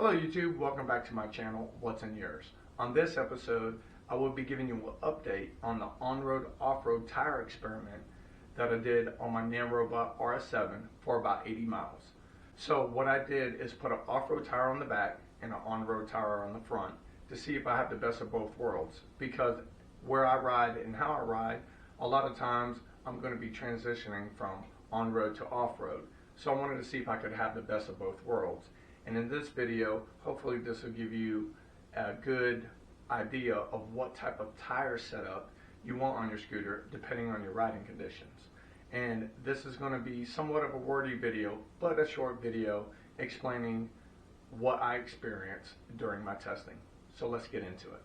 Hello YouTube, welcome back to my channel, What's in Yours. On this episode, I will be giving you an update on the on-road, off-road tire experiment that I did on my Nanrobot rs7 for about 80 miles. So what I did is put an off-road tire on the back and an on-road tire on the front to see if I have the best of both worlds, because where I ride and how I ride, a lot of times I'm going to be transitioning from on-road to off-road. So I wanted to see if I could have the best of both worlds. And in this video, hopefully this will give you a good idea of what type of tire setup you want on your scooter depending on your riding conditions. And this is going to be somewhat of a wordy video, but a short video explaining what I experienced during my testing. So let's get into it.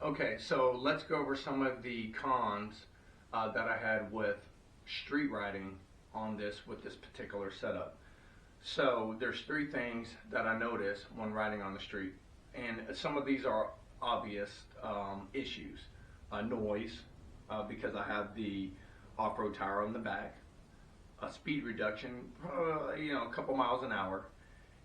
Okay, so let's go over some of the cons that I had with street riding on this with this particular setup. So there's three things that I noticed when riding on the street, and some of these are obvious issues. Noise, because I have the off-road tire on the back, speed reduction, a couple miles an hour,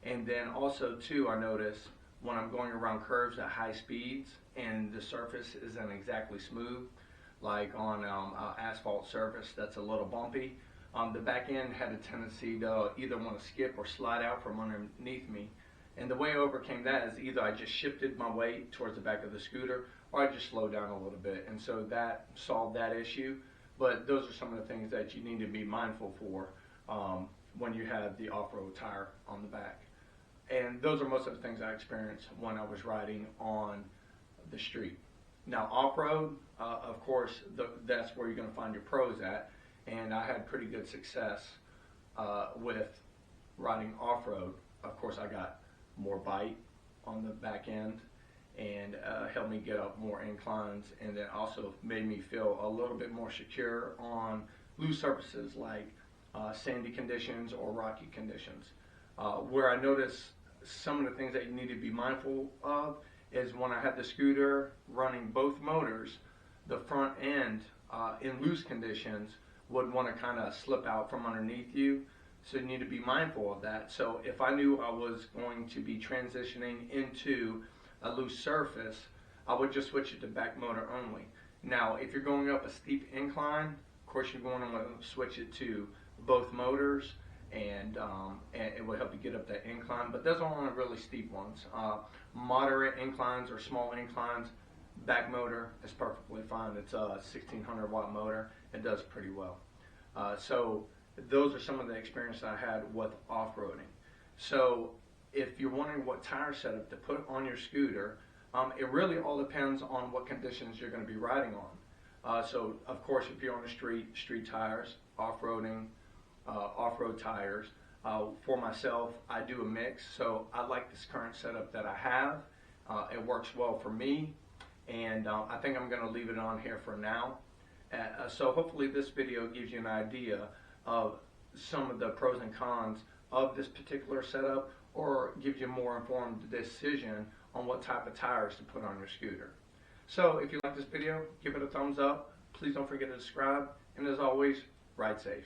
and then also too, I notice when I'm going around curves at high speeds and the surface isn't exactly smooth, like on asphalt surface that's a little bumpy. The back end had a tendency to either want to skip or slide out from underneath me. And the way I overcame that is either I just shifted my weight towards the back of the scooter or I just slowed down a little bit. And so that solved that issue. But those are some of the things that you need to be mindful for when you have the off-road tire on the back. And those are most of the things I experienced when I was riding on the street. Now off-road, of course, that's where you're going to find your pros at. And I had pretty good success with riding off-road. Of course, I got more bite on the back end and helped me get up more inclines, and then also made me feel a little bit more secure on loose surfaces like sandy conditions or rocky conditions. Where I noticed some of the things that you need to be mindful of is when I had the scooter running both motors, the front end in loose conditions would want to kind of slip out from underneath you, so you need to be mindful of that. So if I knew I was going to be transitioning into a loose surface, I would just switch it to back motor only. Now if you're going up a steep incline, of course you're going to want to switch it to both motors, and it will help you get up that incline, but those are only really steep ones. Moderate inclines or small inclines, back motor is perfectly fine. It's a 1600 watt motor. It does pretty well. So those are some of the experience I had with off-roading. So if you're wondering what tire setup to put on your scooter, it really all depends on what conditions you're going to be riding on. So of course, if you're on the street tires, off-roading, off-road tires. For myself, I do a mix. So I like this current setup that I have. It works well for me. And I think I'm going to leave it on here for now. So hopefully this video gives you an idea of some of the pros and cons of this particular setup, or gives you a more informed decision on what type of tires to put on your scooter. So if you like this video, give it a thumbs up. Please don't forget to subscribe. And as always, ride safe.